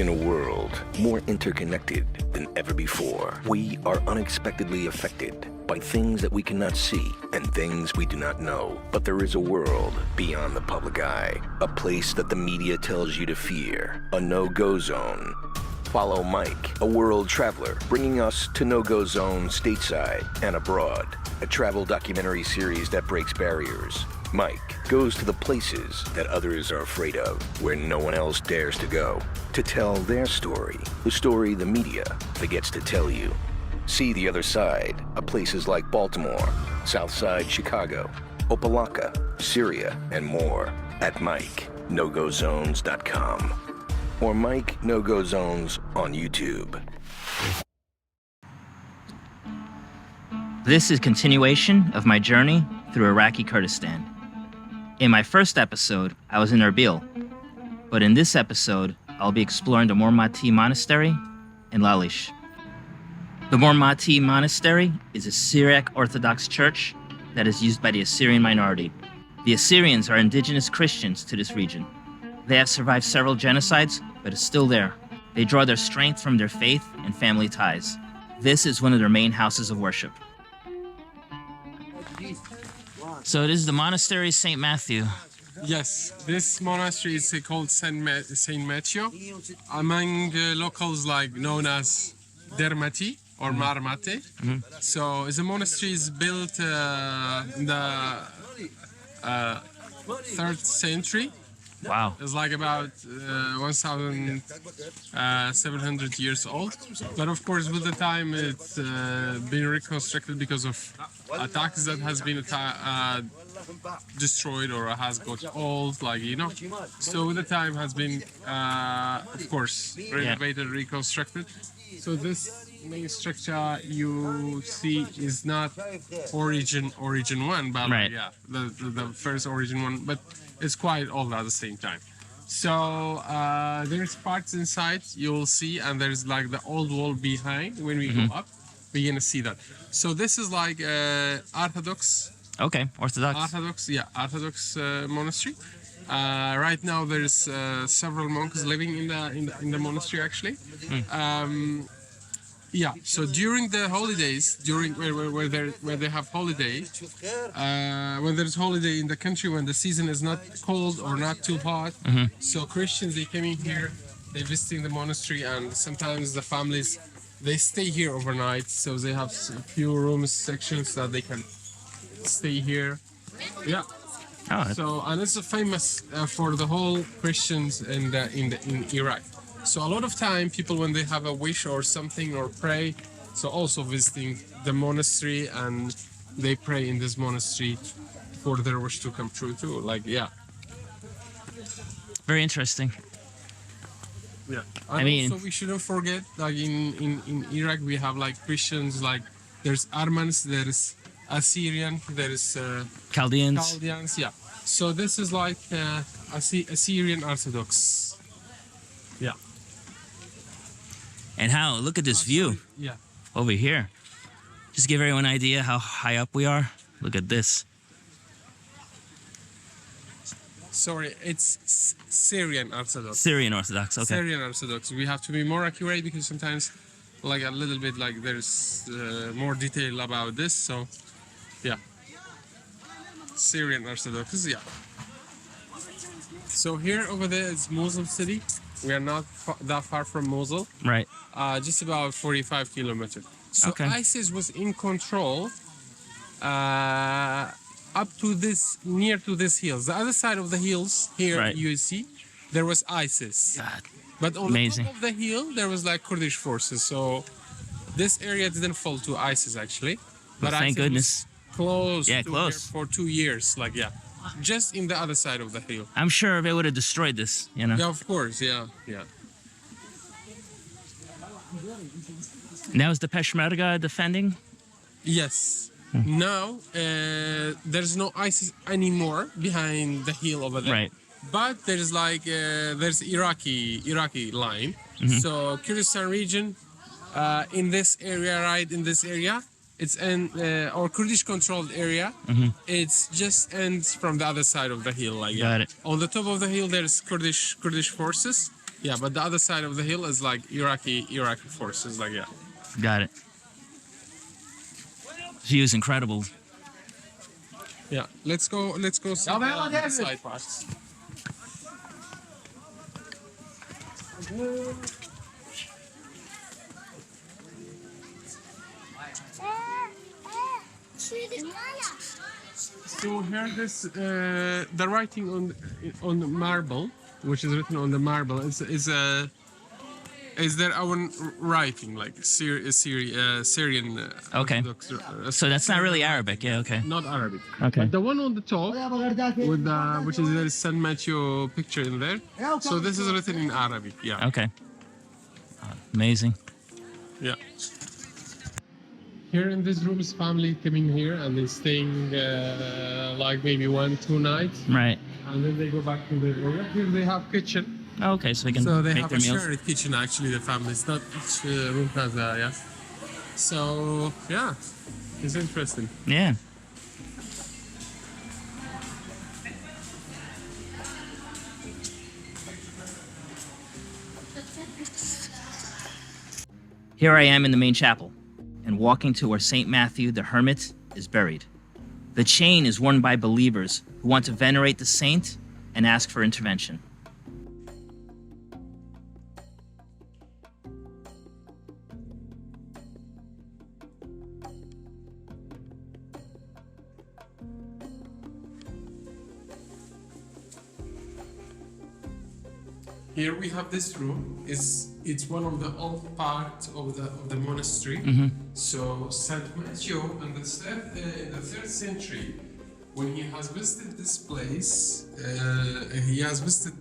In a world more interconnected than ever before, we are unexpectedly affected by things that we cannot see and things we do not know. But there is a world beyond the public eye, a place that the media tells you to fear, a no-go zone. Follow Mike, a world traveler, bringing us to no-go zones stateside and abroad, a travel documentary series that breaks barriers. Mike goes to the places that others are afraid of, where no one else dares to go, to tell their story, the story the media forgets to tell you. See the other side of places like Baltimore, Southside Chicago, Opelika, Syria, and more at MikeNoGoZones.com or Mike No Go Zones on YouTube. This is continuation of my journey through Iraqi Kurdistan. In my first episode, I was in Erbil, but in this episode, I'll be exploring the Mattai Monastery in Lalish. The Mattai Monastery is a Syriac Orthodox church that is used by the Assyrian minority. The Assyrians are indigenous Christians to this region. They have survived several genocides, but are still there. They draw their strength from their faith and family ties. This is one of their main houses of worship. So this is the monastery of St. Matthew. Yes, this monastery is called Saint Matthew. Among locals, known as Dermati or Marmate. So it's a monastery is built in the 3rd century. Wow. It's about 1,700 years old. But of course, with the time, it's been reconstructed because of attacks that has been destroyed or has got old, So with the time has been, of course, renovated, reconstructed. So this main structure you see is not origin one, but right. The first origin one, but it's quite old at the same time. So there's parts inside you will see, and there's the old wall behind. When we go up, we're gonna see that. So this is Orthodox. Okay, Orthodox. Orthodox monastery. Right now there's several monks living in the monastery actually. So during the holidays, where they have holiday, when there's holiday in the country, when the season is not cold or not too hot, so Christians, they come in here, they visiting the monastery, and sometimes the families, they stay here overnight, so they have a few rooms, sections that they can stay here. So, and it's famous for the whole Christians in Iraq. So a lot of time, people, when they have a wish or something or pray, so also visiting the monastery, and they pray in this monastery for their wish to come true too. Very interesting. Yeah. And also we shouldn't forget, in Iraq we have Christians, there's Armenians, there's Assyrian, there's Chaldeans. Yeah. So this is Assyrian Orthodox. Yeah. And look at this view over here. Just give everyone an idea how high up we are. Look at this. Sorry, it's Syrian Orthodox. Syrian Orthodox, okay. Syrian Orthodox. We have to be more accurate because sometimes, a little bit, there's more detail about this. So, yeah. Syrian Orthodox, yeah. So here over there is Mosul city. We are not that far from Mosul. Right. Just about 45 kilometers. So ISIS was in control up to near to this hills. The other side of the hills here, you see, there was ISIS. God. But on the top of the hill, there was Kurdish forces. So this area didn't fall to ISIS actually. But thank goodness. Close. Yeah, close. For 2 years, just in the other side of the hill. I'm sure they would have destroyed this, Yeah, of course, yeah. Now is the Peshmerga defending? Yes. Now, there's no ISIS anymore behind the hill over there. Right. But there's there's Iraqi line. So Kurdistan region, in this area, it's an or Kurdish controlled area. It's just ends from the other side of the hill. Got it. On the top of the hill, there's Kurdish forces, Yeah, but the other side of the hill is like Iraqi forces. Like yeah. Got it. View is incredible. Yeah. Let's go. See the side parts. So here this the writing on the marble, which is written on the marble, is their own writing, like Syrian. Okay. Orthodox, So that's not really Arabic. Yeah. Okay. not Arabic. Okay. But the one on the top, with which is the San Matthew picture in there. So this is written in Arabic. Yeah. Okay. Amazing. Yeah. Here in this room is family coming here and they're staying like maybe 1-2 nights, Right. and then they go back to their area. Here they have kitchen. Okay, so they can So they make have their a meals. shared kitchen actually, the family. It's not each room has a, yeah. So yeah, it's interesting. Yeah. Here I am in the main chapel, and walking to where St. Matthew the Hermit is buried. The chain is worn by believers who want to venerate the saint and ask for intervention. Here we have this room. It's one of the old parts of the monastery. So Saint Matthew in the third century, when he has visited this place, he has visited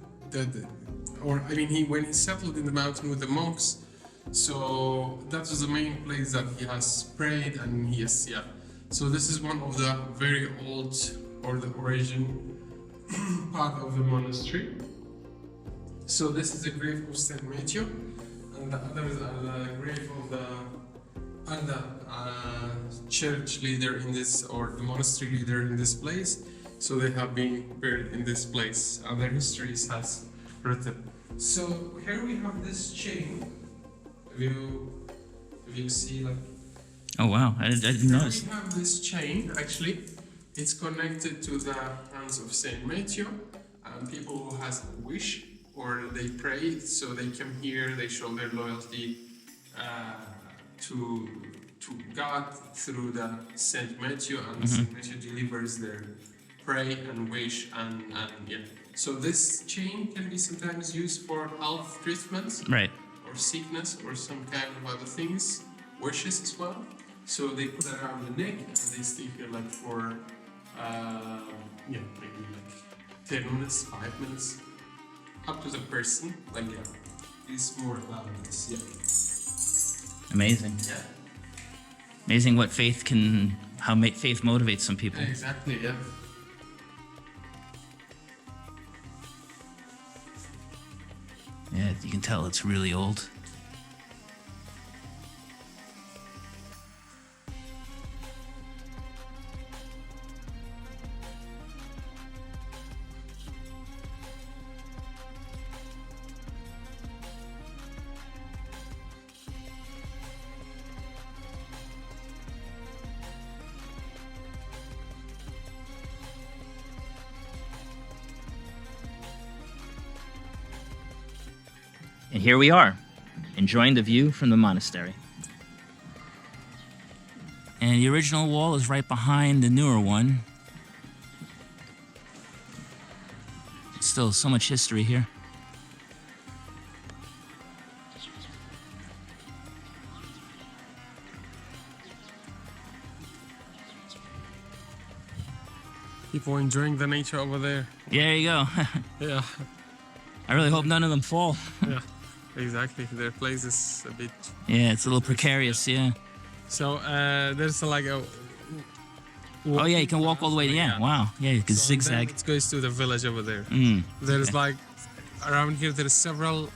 when he settled in the mountain with the monks. So that was the main place that he has prayed, and So this is one of the very old, or the origin part of the monastery. So this is the grave of Saint Matthew, and the others are the grave of the other church leader in this, or the monastery leader in this place. So they have been buried in this place, and their histories has written. So here we have this chain. If you see, like. Oh wow, I didn't notice. We have this chain. Actually, it's connected to the hands of Saint Matthew, and people who has a wish, or they pray, so they come here, they show their loyalty to God through the Saint Matthew, and Saint Matthew delivers their pray and wish, and yeah. So this chain can be sometimes used for health treatments, Right. or sickness, or some kind of other things, wishes as well. So they put it around the neck, and they stay here like for maybe like 10 minutes, 5 minutes. Up to the person, like it's more about this, Amazing. Yeah. Amazing what faith can, how faith motivates some people. Exactly, yeah. Yeah, you can tell it's really old. And here we are, enjoying the view from the monastery. And the original wall is right behind the newer one. Still so much history here. People enjoying the nature over there. Yeah, there you go. Yeah. I really hope none of them fall. Yeah, exactly. Their place is a bit. Yeah, it's a little precarious, yeah. So there's like a. Oh yeah, you can walk all the way. Yeah, wow. Yeah, you can So zigzag. then it goes to the village over there. Mm. There's like around here. There's several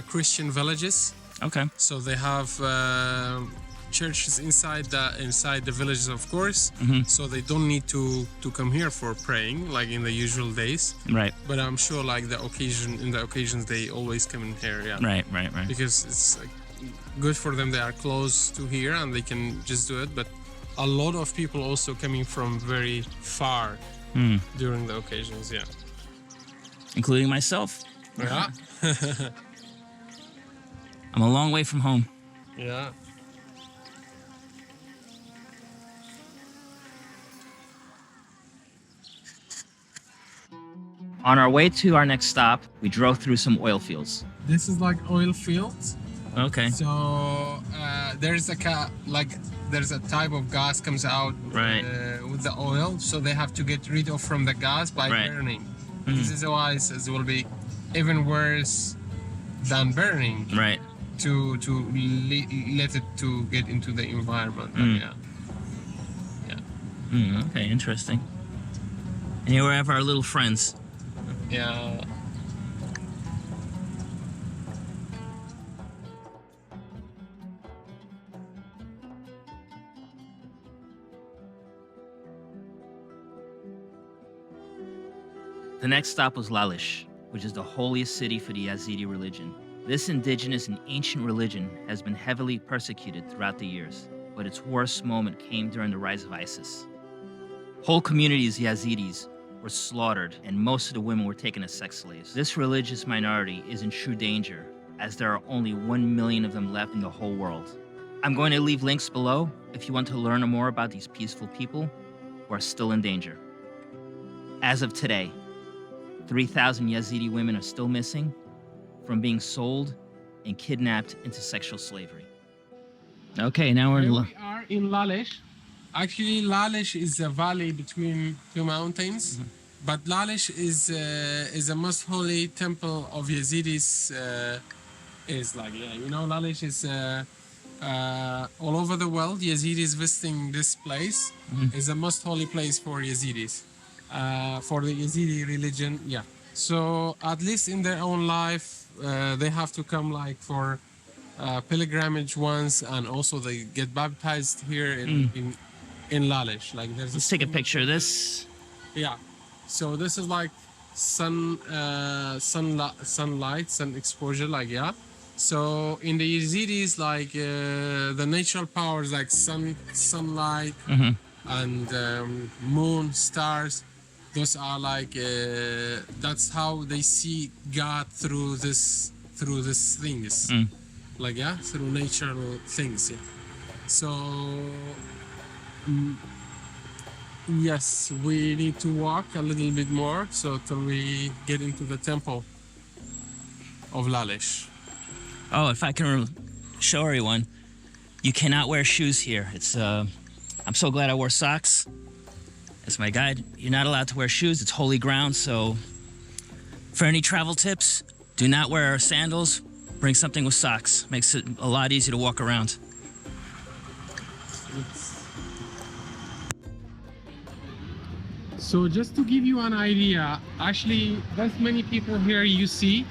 Christian villages. Okay. So they have churches inside the villages, of course. So they don't need to come here for praying like in the usual days. Right. But I'm sure like in the occasions they always come in here. Yeah. Right. Because it's like, good for them. They are close to here and they can just do it. But a lot of people also coming from very far during the occasions. Yeah. Including myself. Yeah. I'm a long way from home. Yeah. On our way to our next stop, we drove through some oil fields. This is like oil fields. Okay. So there's a type of gas comes out with the oil. So they have to get rid of from the gas by burning. This is why it will be even worse than burning. Right. To let it to get into the environment. Yeah. Okay, interesting. And here we have our little friends. Yeah. The next stop was Lalish, which is the holiest city for the Yazidi religion. This indigenous and ancient religion has been heavily persecuted throughout the years, but its worst moment came during the rise of ISIS. Whole communities, Yazidis, were slaughtered, and most of the women were taken as sex slaves. This religious minority is in true danger, as there are only 1 million of them left in the whole world. I'm going to leave links below if you want to learn more about these peaceful people who are still in danger. As of today, 3,000 Yazidi women are still missing from being sold and kidnapped into sexual slavery. Okay, now we are in Lalish. Actually, Lalish is a valley between two mountains, but Lalish is a most holy temple of Yazidis. Lalish is all over the world. Yazidis visiting this place is a most holy place for Yazidis, for the Yazidi religion. Yeah. So at least in their own life, they have to come like for pilgrimage once, and also they get baptized here in Lalish. Like let's take a picture of this. Yeah. So this is like sunlight, sun exposure. Like yeah. So in the Yazidis, like the natural powers like sunlight and moon, stars. Those are like that's how they see God through this things, like yeah, through natural things. Yeah. So yes, we need to walk a little bit more so till we get into the temple of Lalish. Oh, if I can show everyone, you cannot wear shoes here. It's I'm so glad I wore socks. As my guide, you're not allowed to wear shoes. It's holy ground. So for any travel tips, do not wear sandals. Bring something with socks. Makes it a lot easier to walk around. So just to give you an idea, actually, there's many people here you see,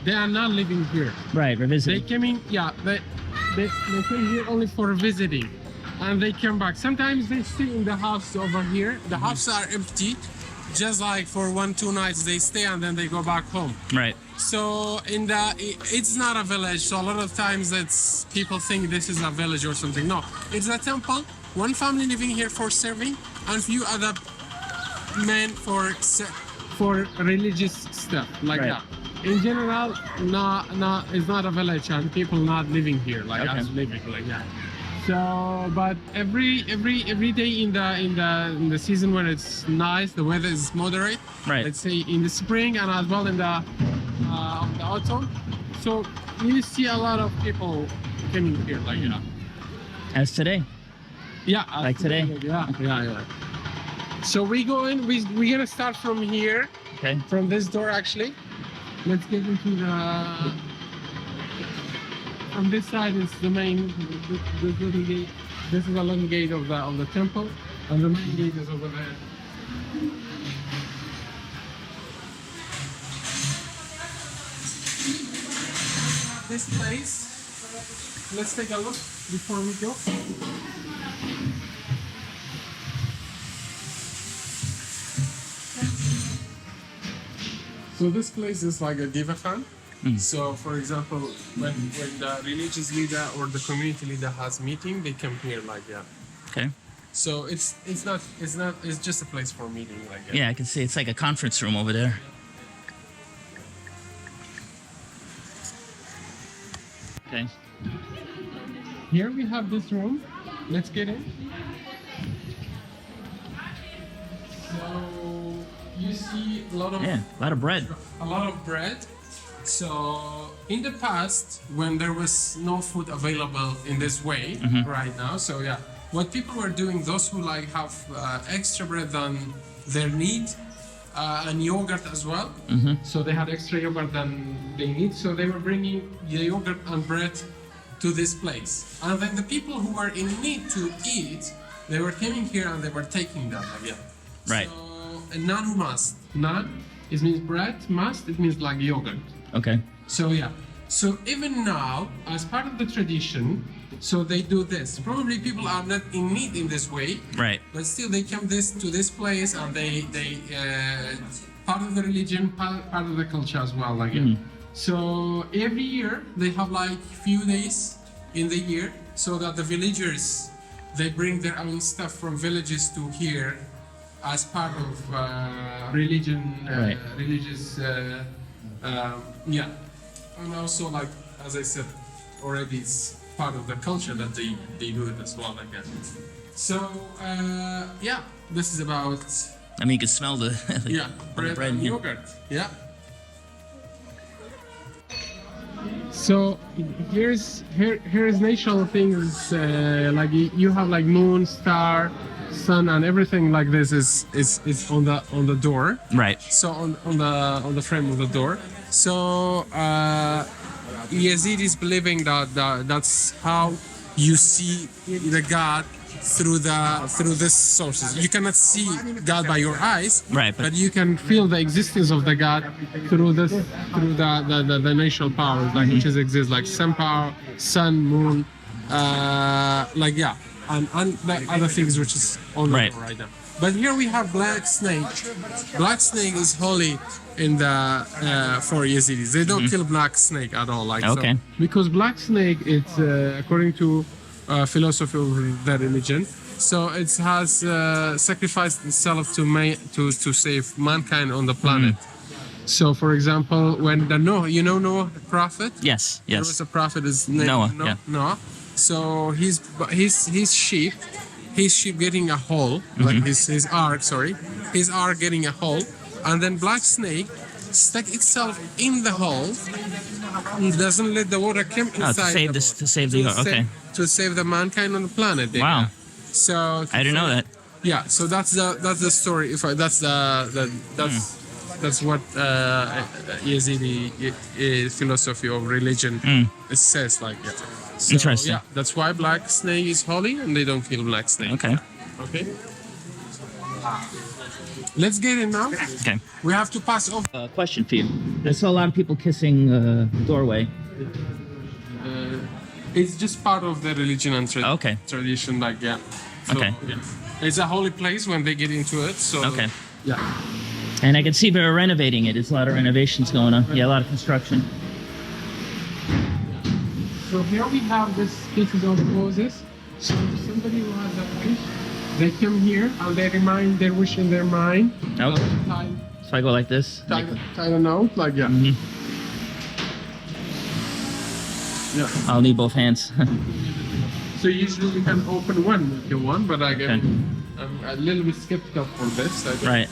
they are not living here. Right, we're visiting. They came in, yeah, they came here only for visiting. And they come back. Sometimes they stay in the house over here. The houses are empty, just like for 1-2 nights they stay and then they go back home. Right. So it's not a village. So a lot of times people think this is a village or something. No, it's a temple. One family living here for serving, and few other men for religious stuff like that. In general, no, it's not a village, and people not living here like us living like that. So, but every day in the season when it's nice, the weather is moderate. Right. Let's say in the spring and as well in the autumn. So you see a lot of people coming here, like yeah. As today. Yeah. Like today. Yeah. So we go in. We're gonna start from here. Okay. From this door actually. Let's get into the. From this side is the main, this little gate. This is a little gate of the temple, and the main gate is over there. This place let's take a look before we go. So this place is like a diva khan. So, for example, when the religious leader or the community leader has meeting, they come here like that. Okay. So it's just a place for meeting like that. Yeah, I can see it's like a conference room over there. Okay. Here we have this room. Let's get in. So you see a lot of Yeah, a lot of bread. a lot of bread. So in the past, when there was no food available in this way right now, so yeah, what people were doing, those who like have extra bread than their need, and yogurt as well. So they had extra yogurt than they need, so they were bringing the yogurt and bread to this place. And then the people who were in need to eat, they were coming here and they were taking that again. Right. So a naan must. Naan, it means bread. Must, it means like yogurt. Okay. So yeah. So even now, as part of the tradition, so they do this. Probably people are not in need in this way. Right. But still, they come to this place and they part of the religion, part of the culture as well. Like so every year they have like few days in the year, so that the villagers they bring their own stuff from villages to here as part of religion, Right. religious. Yeah, and also like as I said already, it's part of the culture that they do it as well. Like that. So yeah, this is about I mean, you can smell the yeah bread bread and here. yogurt. Yeah. So here's national things like you have like moon, star, sun, and everything like this is on the door. Right. So on the frame of the door. So Yazidis believing that that's how you see the God through this sources. You cannot see God by your eyes, Right, but you can feel the existence of the God through the natural powers, like which exist like sun power, sun, moon, like yeah, and the other things which is on the door right now. But here we have black snake. Black snake is holy in the for Yazidis. They don't kill black snake at all. Like Okay. so, because black snake, it's according to philosophy of the religion. So it has sacrificed itself to save mankind on the planet. So, for example, when Noah, the prophet. Yes. There was Yes. a prophet is named Noah, yeah. Noah. So his sheep getting a hole, like his ark getting a hole, and then black snake stuck itself in the hole. It doesn't let the water come inside. To save the mankind on the planet. Wow. So I didn't know that. yeah. So that's the story. That's what Yazidi philosophy of religion it says like it. So, Interesting. Yeah, that's why black snake is holy, and they don't kill black snake. Okay. Okay. Let's get in now. Okay. We have to pass over. Question for you. I saw a lot of people kissing the doorway. It's just part of the religion and Okay. tradition, like yeah. So, Okay. yeah. It's a holy place when they get into it. So Okay. yeah. And I can see they're renovating it. There's a lot of renovations going on. Yeah, a lot of construction. So here we have this pieces of roses. So somebody who has a wish, they come here and they remind their wish in their mind. Okay. Tie So I go like this. a note, like yeah. Yeah. I'll need both hands. So usually you can open one if you want, but Okay. I'm a little bit skeptical for this. I don't Right.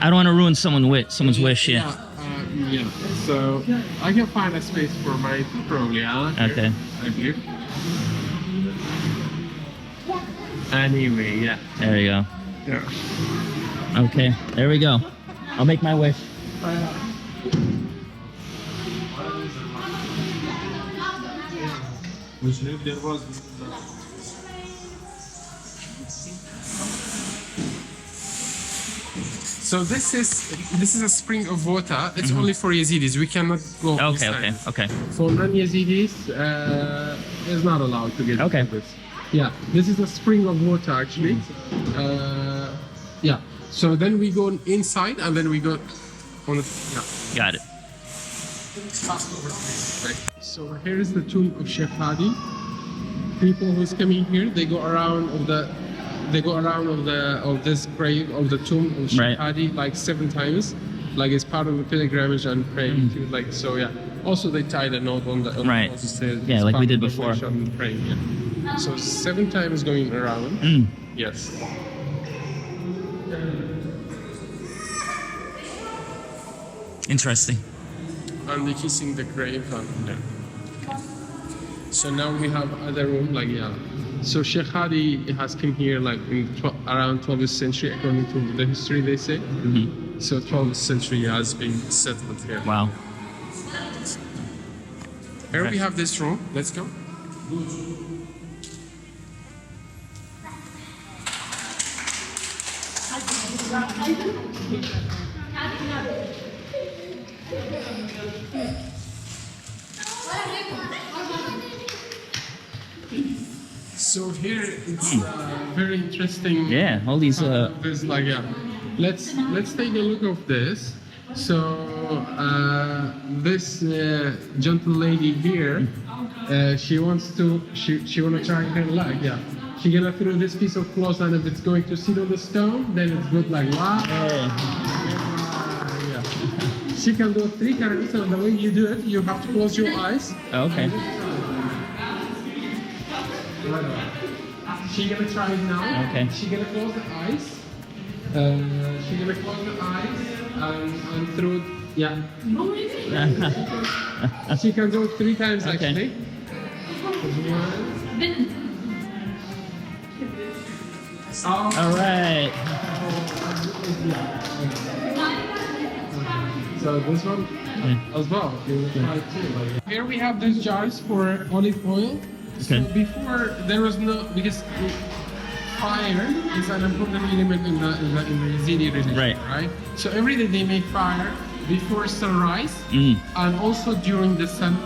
I don't want to ruin someone's wish. Yeah. Yeah. So I can find a space for mine probably. Okay. I believe. Anyway, yeah. There you go. Yeah. Okay. There we go. I'll make my wish. So this is a spring of water. It's only for Yazidis. We cannot go Okay, inside. okay. For non-Yazidis, is not allowed to get Okay. into this. Yeah, this is a spring of water actually. Yeah. So then we go inside and then we go on the Got it. So here is the tomb of Sheikh Hadi. People who's coming here, they go around of this grave of the tomb of Sheikh Right. Hadi like 7 times, like it's part of the pilgrimage and praying to like so yeah. Also they tied a note on the Right. also says Yeah, it's like we part did of the before. worship and praying, yeah. So 7 times going around. Yes. Interesting. And they're kissing the grave and yeah. So now we have other room like yeah. So Sheikh Hadi has come here like in around 12th century according to the history they say. So 12th century has been settled here. Wow. Here we have this room. Let's go. So here it's very interesting. Yeah, all these. There's like yeah. Let's take a look of this. So this gentle lady here, she wants to wanna try her luck. Yeah. She gonna throw this piece of cloth and if it's going to sit on the stone, then it's good like wow. Yeah. She can do 3 times, and the way you do it, you have to close your eyes. Okay. She gonna try it now. Okay. She gonna close the eyes. She gonna close the eyes and throw it. Yeah. She can do it 3 times Okay. actually. 1. All right. So this one as well. Here we have these jars for olive oil. So Okay. before there was no because fire is an important element in the Yazidi religion, Right. So every day they make fire before sunrise and also during the sun,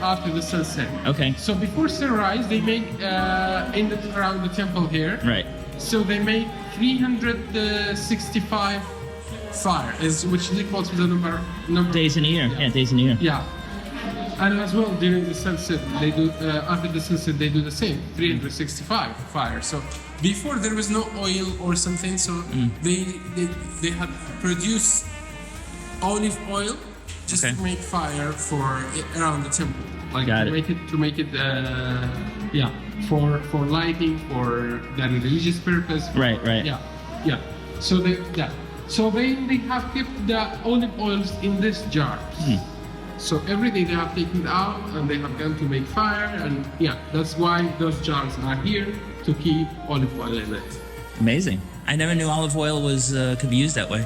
after the sunset. Okay. So before sunrise they make around the temple here. Right. So they make 365 fire, which is equal to the number Days in a year. Yeah, days in a year. yeah. And as well during the sunset, they do after the sunset they do the same 365 fire. So before there was no oil or something, so they had produced olive oil just Okay. to make fire for around the temple, like Got to it. make it yeah for lighting for the religious purpose. Right. Yeah. So they have kept the olive oils in this jar. So every day they have taken it out and they have gone to make fire, and yeah, that's why those jars are here to keep olive oil in it. Amazing. I never knew olive oil was could be used that way.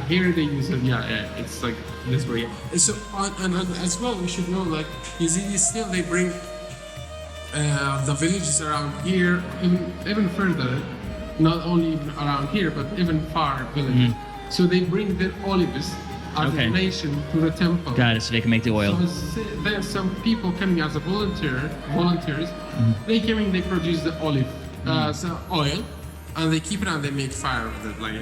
Here they use it. Yeah, it's like this way. And so and as well, we should know like Yazidis still they bring the villages around here even further, not only around here but even far villages. So they bring their olives as a donation to the temple. Got it. So they can make the oil. So there's some people coming as a volunteers. They come in, they produce the olive, oil, and they keep it and they make fire with it. Like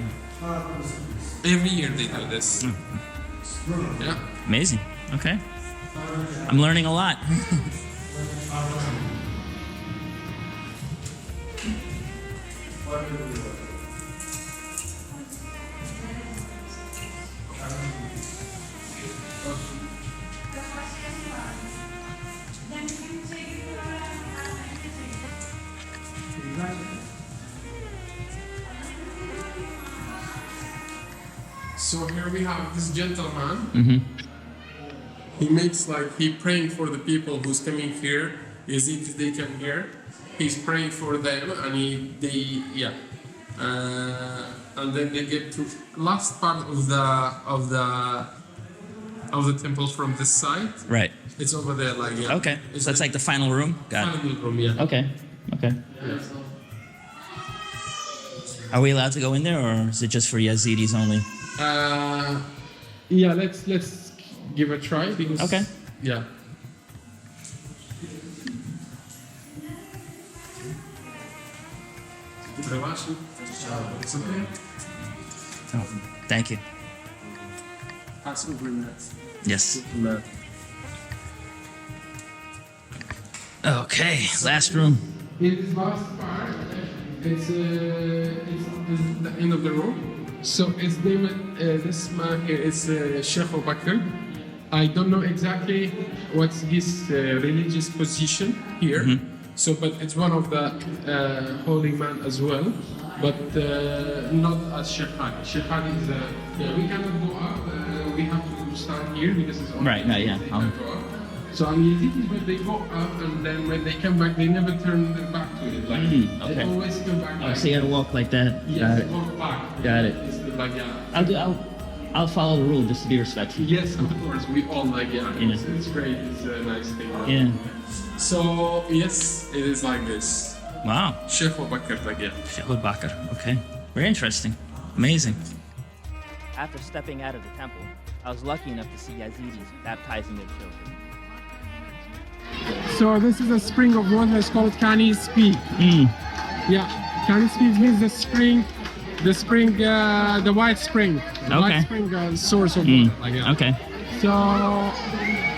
every year they do this. Yeah. Amazing. Okay. I'm learning a lot. So here we have this gentleman. He praying for the people who's coming here. Yazidis, they come here. He's praying for them, and and then they get to last part of the temple from this side. Right. It's over there, like Okay. So that's like the final room. Got it. final room, yeah. Okay. Okay. Yeah. Are we allowed to go in there, or is it just for Yazidis only? Yeah, let's give a try because. Okay. Yeah. It's okay. Oh, thank you. Pass over that. Yes. Okay, last room. In this last part, it's the end of the room. So it's named, this man here is Sheikh Bakr. I don't know exactly what's his religious position here. Mm-hmm. So, but it's one of the holy man as well, but not as Sheikh Hadi. Sheikh Hadi is we cannot go up. We have to stand here because it's only Right, yeah. they can go up. So on Yazidis, when they go up and then when they come back, they never turn their back to it. Like okay. they always come back. Oh, so you gotta walk like that. Yes, Got they it. walk back. Got it. It's like yeah. I'll follow the rule just to be respectful. Yes, of course. We all like yeah. Yeah. It's great. It's a nice thing. Yeah. So yes, it is like this. Wow. Sheikh Bakr, like yeah. Sheikh Bakr. Okay. Very interesting. Amazing. After stepping out of the temple, I was lucky enough to see Yazidis baptizing their children. So this is a spring of water. It's called Kani Speed. Yeah, Kani Speed means the spring, the white spring. The white spring source of water. Like, yeah. Okay. So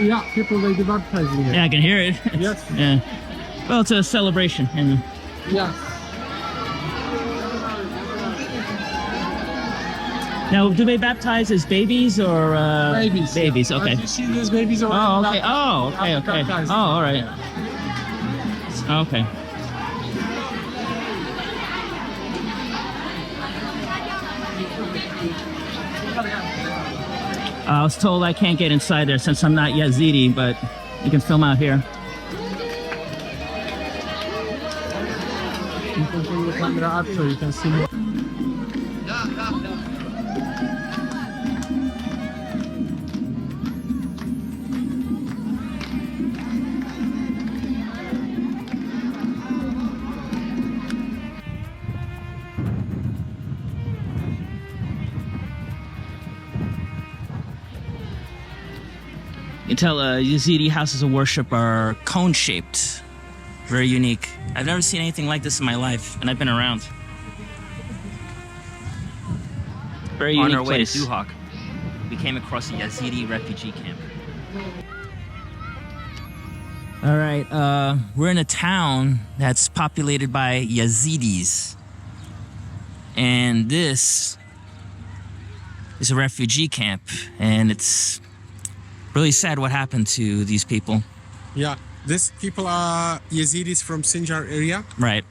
yeah, people they do baptizing here. Yeah, I can hear it. Yes. Yeah. Well, it's a celebration. And Yeah. now, do they baptize as babies or Babies. Babies. Yeah. Okay. As you see, these babies are. Oh, okay. Oh, okay. Okay. Baptized. Oh, all right. Okay. I was told I can't get inside there since I'm not Yazidi, but you can film out here. You can turn the camera up so you can see more. You can tell Yazidi houses of worship are cone-shaped. Very unique. I've never seen anything like this in my life, and I've been around. Very unique On our way place. to Duhok, we came across a Yazidi refugee camp. All right, we're in a town that's populated by Yazidis. And this is a refugee camp, and it's really sad what happened to these people. Yeah, these people are Yazidis from Sinjar area. Right.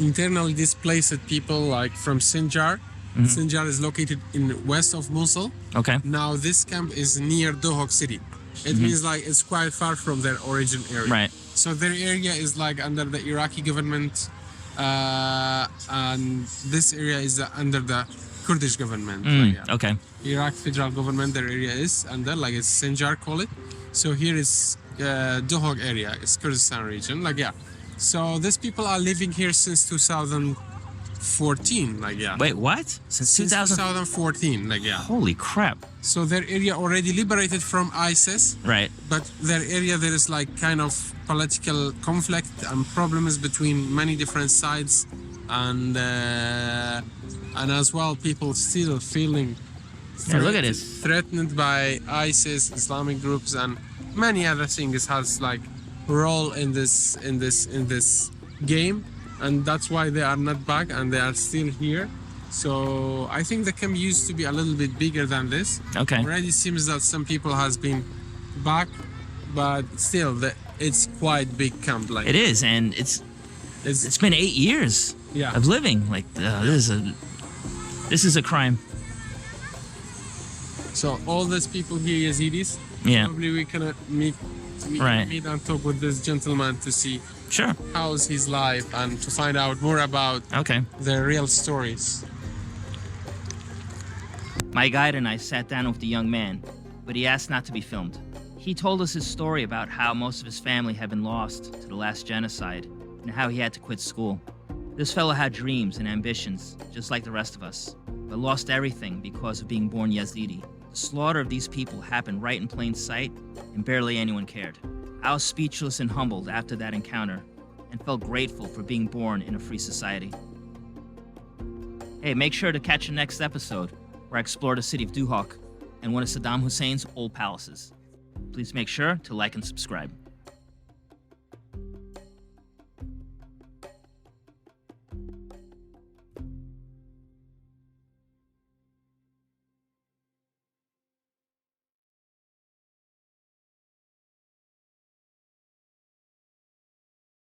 Internally displaced people like from Sinjar. Sinjar is located in west of Mosul. Okay. Now this camp is near Duhok city. It means like it's quite far from their origin area. Right. So their area is like under the Iraqi government, and this area is under the Kurdish government. Like, yeah. Okay. Iraq federal government, their area is under, like it's Sinjar, call it. So here is Duhok area, it's Kurdistan region, like yeah. So these people are living here since 2014, like yeah. Wait, what? Since 2014, like yeah. Holy crap. So their area already liberated from ISIS, Right. but their area there is like kind of political conflict and problems between many different sides, and as well people still feeling Yeah, look at this. threatened by ISIS, Islamic groups, and many other things has like role in this game, and that's why they are not back and they are still here. So I think the camp used to be a little bit bigger than this. Okay. Already seems that some people has been back, but still it's quite big camp. Like It is, and it's been 8 years Yeah. of living. Like, this is a crime. So all these people here, Yazidis, Yeah. probably we can meet Right. and talk with this gentleman to see Sure. how's his life and to find out more about Okay. their real stories. My guide and I sat down with the young man, but he asked not to be filmed. He told us his story about how most of his family had been lost to the last genocide and how he had to quit school. This fellow had dreams and ambitions, just like the rest of us, but lost everything because of being born Yazidi. The slaughter of these people happened right in plain sight, and barely anyone cared. I was speechless and humbled after that encounter, and felt grateful for being born in a free society. Hey, make sure to catch the next episode, where I explore the city of Duhok and one of Saddam Hussein's old palaces. Please make sure to like and subscribe.